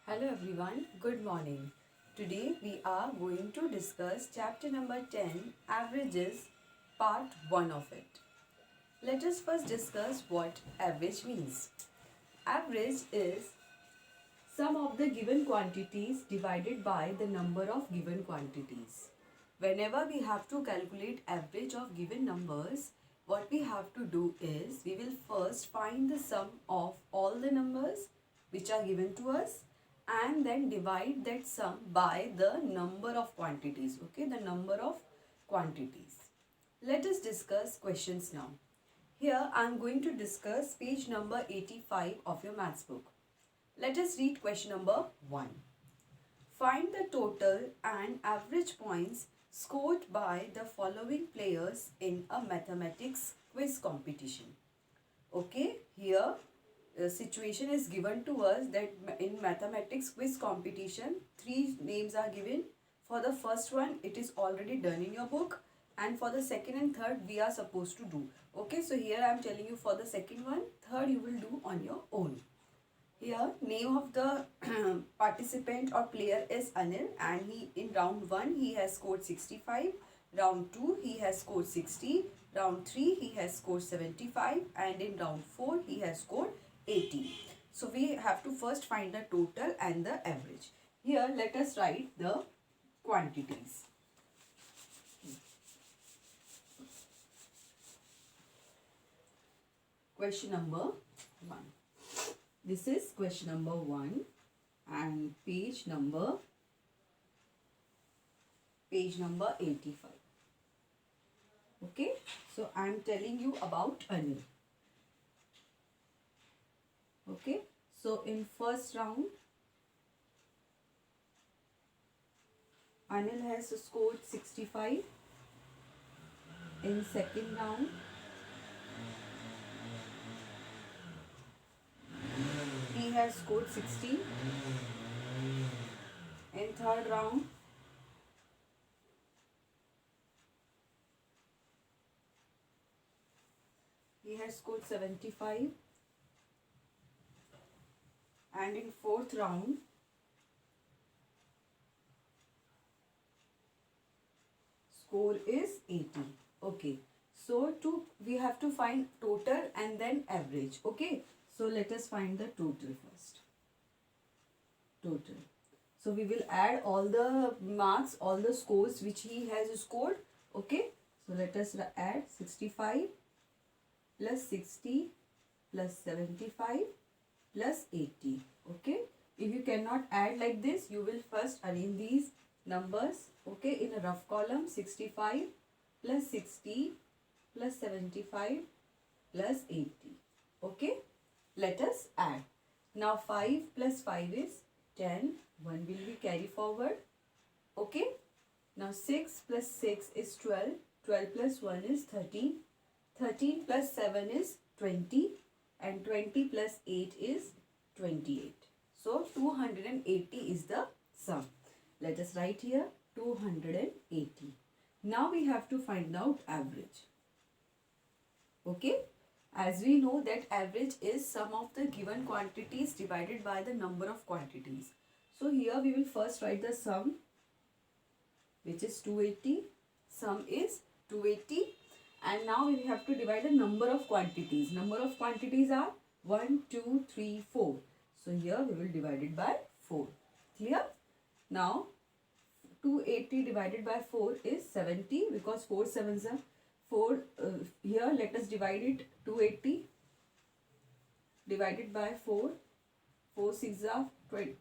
Hello everyone, good morning. Today we are going to discuss chapter number 10, Averages, part 1 of it. Let us first discuss what average means. Average is sum of the given quantities divided by the number of given quantities. Whenever we have to calculate average of given numbers, what we have to do is we will first find the sum of all the numbers which are given to us and then divide that sum by the number of quantities. Okay, the number of quantities. Let us discuss questions now. Here I am going to discuss page number 85 of your maths book. Let us read question number 1. Find the total and average points scored by the following players in a mathematics quiz competition. Okay, here the situation is given to us that in mathematics quiz competition, 3 names are given. For the first one, it is already done in your book, and for the second and third, we are supposed to do. Okay, so here I am telling you for the second one, third you will do on your own. Here, name of the participant or player is Anil, and he in round 1 he has scored 65, round 2 he has scored 60, round 3 he has scored 75, and in round 4 he has scored 80. So we have to first find the total and the average. Here let us write the quantities. Question number 1. This is question number 1 and page number 85. Okay, so I am telling you about Anil. Okay, so in first round, Anil has scored 65. In second round, he has scored 60. In third round, he has scored 75. And in fourth round, score is 80. Okay, so we have to find total and then average. Okay, so let us find the total first. Total. So we will add all the marks, all the scores which he has scored. Okay, so let us add 65 plus 60 plus 75 plus 80. Okay, if you cannot add like this, you will first arrange these numbers. Okay, in a rough column. 65 plus 60 plus 75 plus 80. Okay, let us add. Now 5 plus 5 is 10. 1 will be carry forward. Okay, now 6 plus 6 is 12. 12 plus 1 is 13. 13 plus 7 is 20. And 20 plus 8 is 28. So 280 is the sum. Let us write here 280. Now we have to find out average. Okay, as we know that average is sum of the given quantities divided by the number of quantities. So here we will first write the sum, which is 280. Sum is 280. And now we have to divide the number of quantities. Number of quantities are 1, 2, 3, 4. So here we will divide it by 4. Clear? Now 280 divided by 4 is 70 because 4 sevens are 4. Here let us divide it. 280 divided by 4. 4 6 are 20,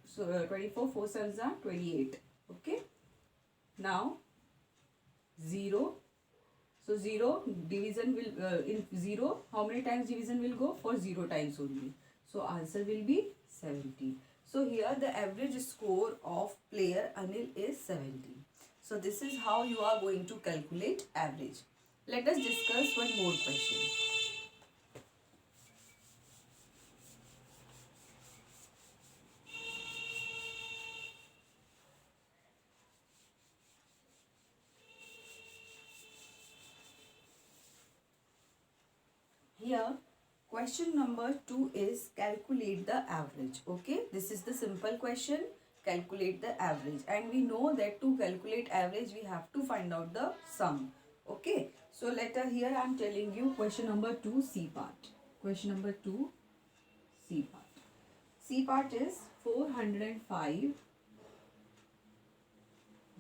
24. 4 sevens are 28. Okay. Now 0. So 0 division will in 0, how many times division will go? For 0 times only. So answer will be 70. So here the average score of player Anil is 70. So this is how you are going to calculate average. Let us discuss one more question. Here question number 2 is calculate the average. Okay, this is the simple question. Calculate the average, and we know that to calculate average we have to find out the sum. Okay, so here I am telling you question number 2 C part. Question number 2 C part. C part is 405,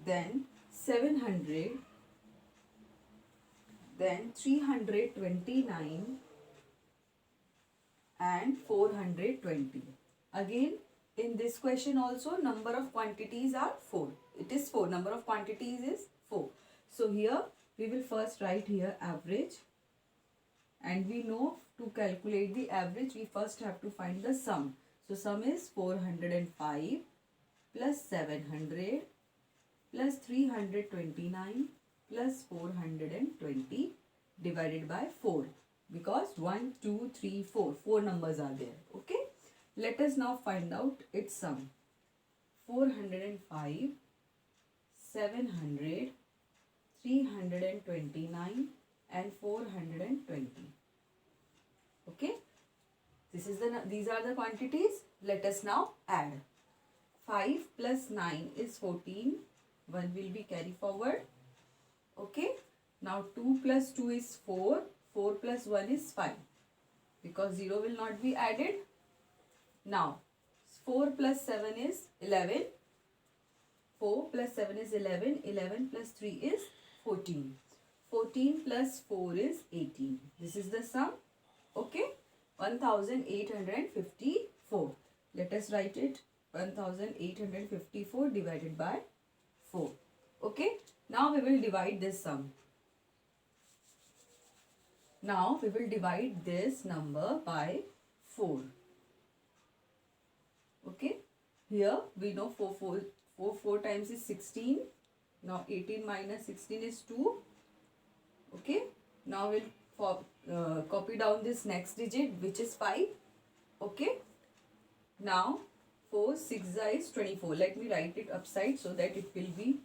then 700, then 329 and 420. Again, in this question also number of quantities are 4. It is 4. Number of quantities is 4. So here we will first write here average, and we know to calculate the average we first have to find the sum. So sum is 405 plus 700 plus 329 plus 420 divided by 4, because 1, 2, 3, 4, 4 numbers are there. Okay, let us now find out its sum. 405, 700, 329 and 420. Okay, these are the quantities. Let us now add. 5 plus 9 is 14. 1 will be carry forward. Okay, now 2 plus 2 is 4. 4 plus 1 is 5, because 0 will not be added. Now 4 plus 7 is 11. 4 plus 7 is 11. 11 plus 3 is 14. 14 plus 4 is 18. This is the sum. Okay, 1854. Let us write it. 1854 divided by 4. Okay, now we will divide this sum. Now we will divide this number by 4. Okay, here we know 4 times is 16. Now 18 minus 16 is 2. Okay, now we'll copy down this next digit, which is 5. Okay, now 4 6 is 24. Let me write it upside so that it will be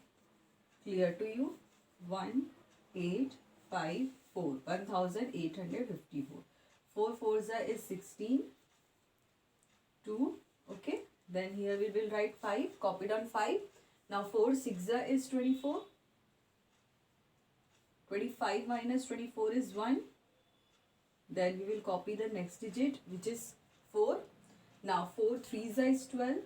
clear to you. 1854. 1854. 4 4 is 16. 2. Okay, then here we will write 5. Copy down 5. Now 4 6 is 24. 25 minus 24 is 1. Then we will copy the next digit, which is 4. Now 4 3 is 12.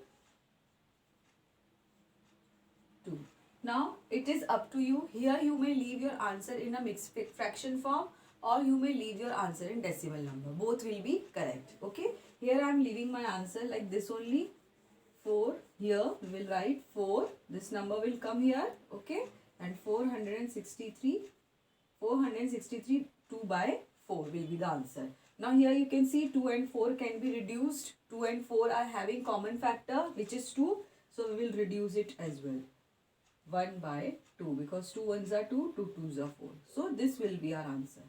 2. Now it is up to you. Here you may leave your answer in a mixed fraction form, or you may leave your answer in decimal number. Both will be correct. Okay, here I am leaving my answer like this only. 4, here we will write 4. This number will come here. Okay, and 463 2 by 4 will be the answer. Now here you can see 2 and 4 can be reduced. 2 and 4 are having common factor, which is 2. So we will reduce it as well. 1 by 2, because 2 ones are 2, 2 twos are 4. So this will be our answer.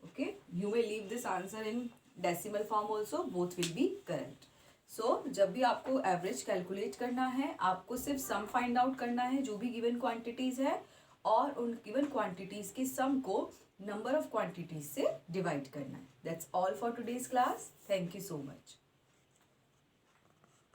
Okay, you may leave this answer in decimal form also. Both will be correct. So जब भी आपको average calculate करना है, आपको सिर्फ sum find out करना है जो भी गिवन क्वांटिटीज है, और उन गिवन क्वांटिटीज के सम को नंबर ऑफ क्वांटिटीज से डिवाइड करना है. That's all for today's class. Thank you so much.